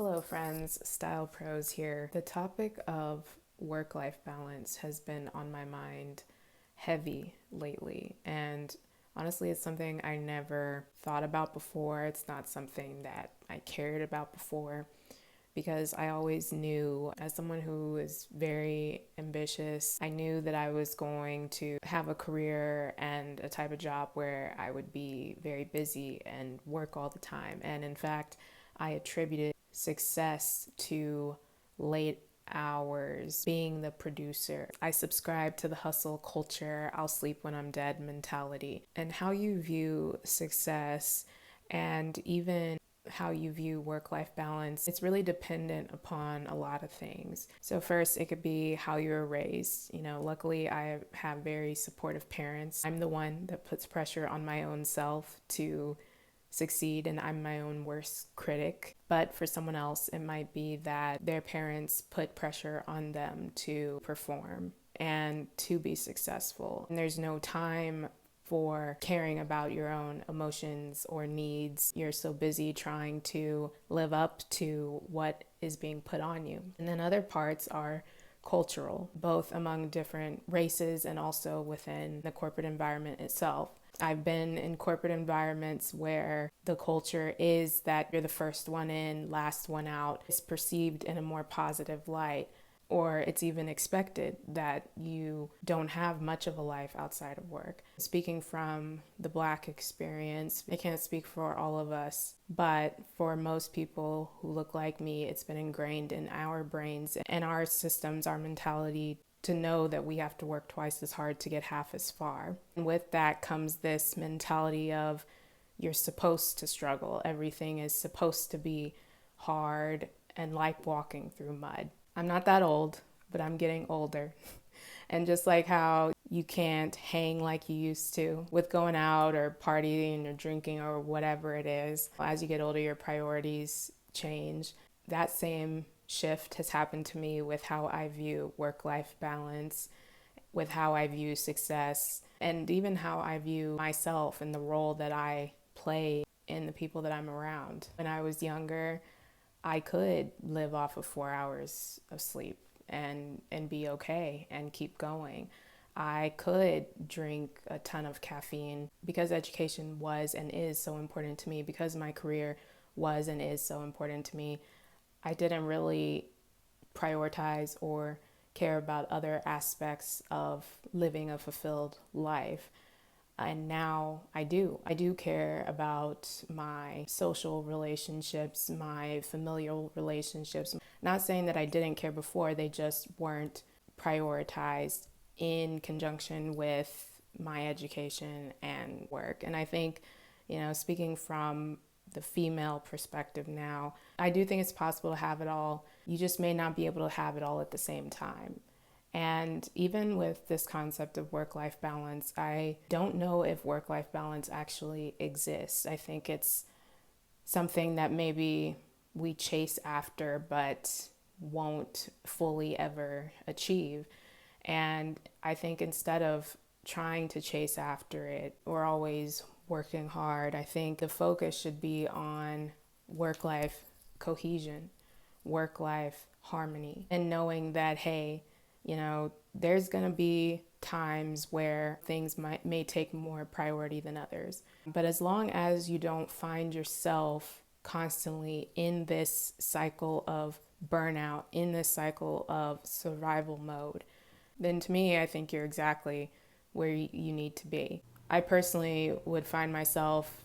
Hello, friends. Style Pros here. The topic of work-life balance has been on my mind heavy lately, and honestly, it's something I never thought about before. It's not something that I cared about before because I always knew, as someone who is very ambitious, I knew that I was going to have a career and a type of job where I would be very busy and work all the time. And in fact, I attributed success to late hours, being the producer. I subscribe to the hustle culture, I'll sleep when I'm dead mentality. And how you view success and even how you view work-life balance, it's really dependent upon a lot of things. So first, it could be how you were raised. Luckily I have very supportive parents. I'm the one that puts pressure on my own self to succeed, and I'm my own worst critic. But for someone else, it might be that their parents put pressure on them to perform and to be successful. And there's no time for caring about your own emotions or needs. You're so busy trying to live up to what is being put on you. And then other parts are cultural, both among different races and also within the corporate environment itself. I've been in corporate environments where the culture is that you're the first one in, last one out. It's perceived in a more positive light, or it's even expected that you don't have much of a life outside of work. Speaking from the Black experience, I can't speak for all of us, but for most people who look like me, it's been ingrained in our brains and our systems, our mentality, to know that we have to work twice as hard to get half as far. And with that comes this mentality of you're supposed to struggle. Everything is supposed to be hard and like walking through mud. I'm not that old, but I'm getting older. And just like how you can't hang like you used to with going out or partying or drinking or whatever it is, as you get older, your priorities change. That same shift has happened to me with how I view work-life balance, with how I view success, and even how I view myself and the role that I play in the people that I'm around. When I was younger, I could live off of 4 hours of sleep and be okay and keep going. I could drink a ton of caffeine because education was and is so important to me, because my career was and is so important to me. I didn't really prioritize or care about other aspects of living a fulfilled life. And now I do. I do care about my social relationships, my familial relationships. Not saying that I didn't care before, they just weren't prioritized in conjunction with my education and work. And I think, speaking from the female perspective now, I do think it's possible to have it all. You just may not be able to have it all at the same time. And even with this concept of work-life balance, I don't know if work-life balance actually exists. I think it's something that maybe we chase after but won't fully ever achieve. And I think instead of trying to chase after it, we're always working hard. I think the focus should be on work-life cohesion, work-life harmony, and knowing that, hey, there's going to be times where things may take more priority than others. But as long as you don't find yourself constantly in this cycle of burnout, in this cycle of survival mode, then to me, I think you're exactly where you need to be. I personally would find myself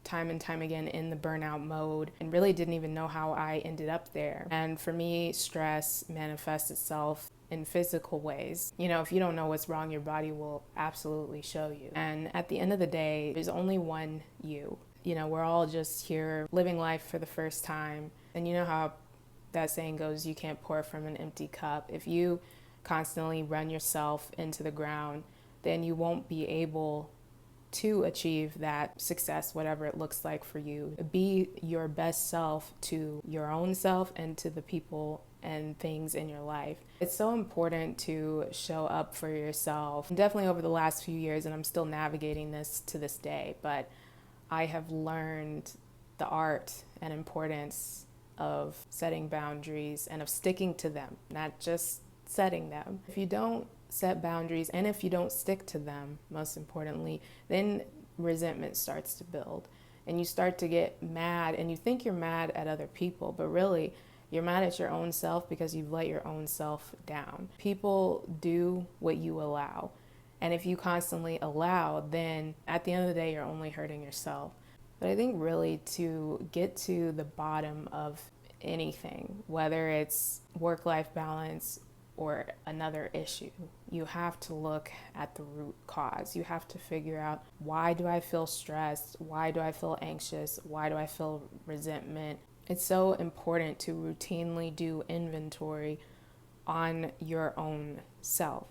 time and time again in the burnout mode and really didn't even know how I ended up there. And for me, stress manifests itself in physical ways. If you don't know what's wrong, your body will absolutely show you. And at the end of the day, there's only one you. We're all just here living life for the first time. And you know how that saying goes, you can't pour from an empty cup. If you constantly run yourself into the ground, then you won't be able to achieve that success, whatever it looks like for you. Be your best self to your own self and to the people and things in your life. It's so important to show up for yourself. Definitely over the last few years, and I'm still navigating this to this day, but I have learned the art and importance of setting boundaries and of sticking to them, not just setting them. If you don't set boundaries and if you don't stick to them, most importantly, then resentment starts to build and you start to get mad, and you think you're mad at other people, but really you're mad at your own self because you've let your own self down. People do what you allow. And if you constantly allow, then at the end of the day, you're only hurting yourself. But I think really to get to the bottom of anything, whether it's work-life balance or another issue, you have to look at the root cause. You have to figure out, why do I feel stressed? Why do I feel anxious? Why do I feel resentment? It's so important to routinely do inventory on your own self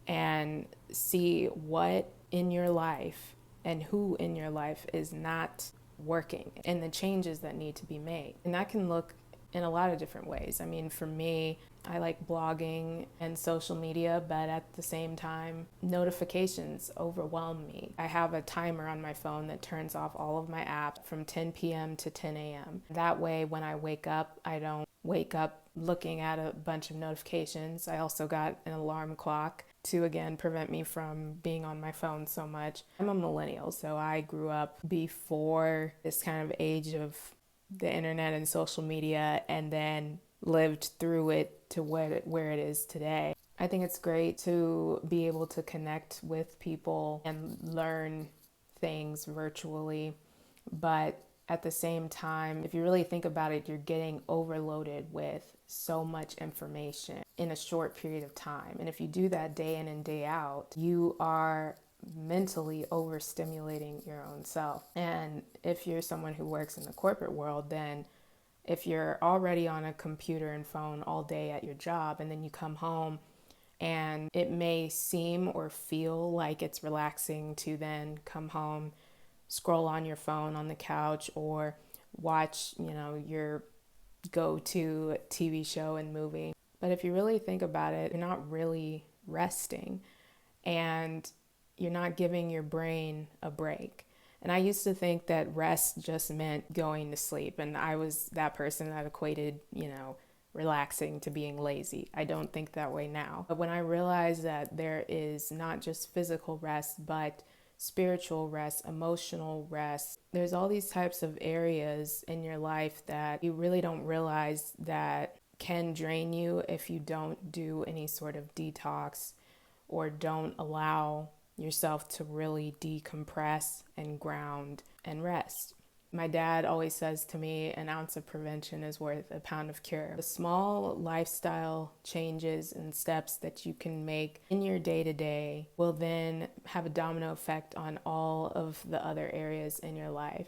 and see what in your life and who in your life is not working and the changes that need to be made. And that can look in a lot of different ways. I mean, for me, I like blogging and social media, but at the same time, notifications overwhelm me. I have a timer on my phone that turns off all of my apps from 10 p.m. to 10 a.m. That way, when I wake up, I don't wake up looking at a bunch of notifications. I also got an alarm clock to, again, prevent me from being on my phone so much. I'm a millennial, so I grew up before this kind of age of the internet and social media, and then lived through it to where it is today. I think it's great to be able to connect with people and learn things virtually, but at the same time, if you really think about it, you're getting overloaded with so much information in a short period of time. And if you do that day in and day out, you are mentally overstimulating your own self. And if you're someone who works in the corporate world, then if you're already on a computer and phone all day at your job, and then you come home and it may seem or feel like it's relaxing to then come home, scroll on your phone on the couch, or watch, your go-to TV show and movie. But if you really think about it, you're not really resting and you're not giving your brain a break. And I used to think that rest just meant going to sleep. And I was that person that equated, relaxing to being lazy. I don't think that way now. But when I realized that there is not just physical rest, but spiritual rest, emotional rest, there's all these types of areas in your life that you really don't realize that can drain you if you don't do any sort of detox or don't allow yourself to really decompress and ground and rest. My dad always says to me, an ounce of prevention is worth a pound of cure. The small lifestyle changes and steps that you can make in your day-to-day will then have a domino effect on all of the other areas in your life.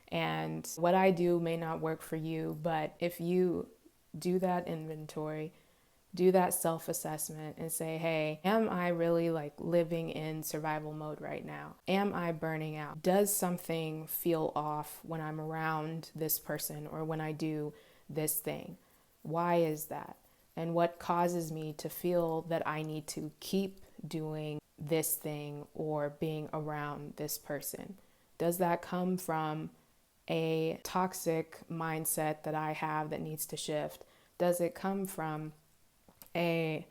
And what I do may not work for you, but if you do that inventory, do that self-assessment and say, hey, am I really living in survival mode right now? Am I burning out? Does something feel off when I'm around this person or when I do this thing? Why is that? And what causes me to feel that I need to keep doing this thing or being around this person? Does that come from a toxic mindset that I have that needs to shift? Does it come from a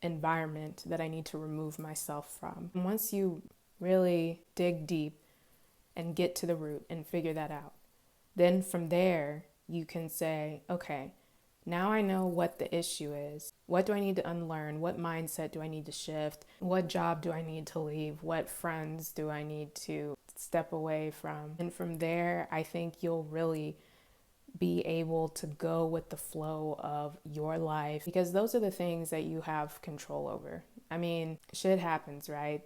environment that I need to remove myself from? And once you really dig deep and get to the root and figure that out, then from there you can say, okay, now I know what the issue is. What do I need to unlearn? What mindset do I need to shift? What job do I need to leave? What friends do I need to step away from? And from there, I think you'll really be able to go with the flow of your life, because those are the things that you have control over. I mean, shit happens, right?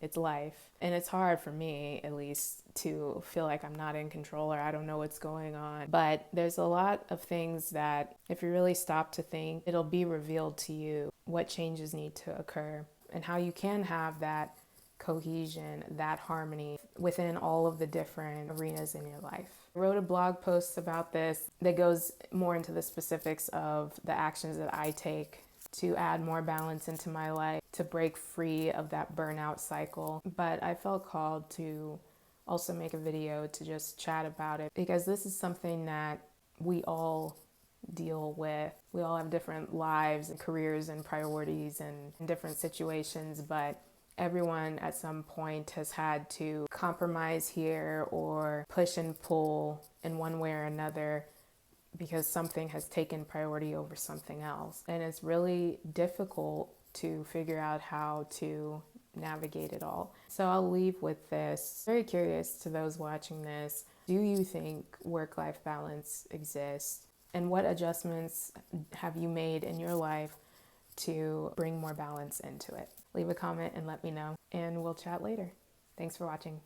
It's life. And it's hard for me, at least, to feel like I'm not in control or I don't know what's going on. But there's a lot of things that if you really stop to think, it'll be revealed to you what changes need to occur and how you can have that cohesion, that harmony within all of the different arenas in your life. I wrote a blog post about this that goes more into the specifics of the actions that I take to add more balance into my life, to break free of that burnout cycle. But I felt called to also make a video to just chat about it, because this is something that we all deal with. We all have different lives and careers and priorities and different situations, but everyone at some point has had to compromise here or push and pull in one way or another because something has taken priority over something else. And it's really difficult to figure out how to navigate it all. So I'll leave with this. Very curious to those watching this. Do you think work-life balance exists? And what adjustments have you made in your life to bring more balance into it? Leave a comment and let me know, and we'll chat later. Thanks for watching.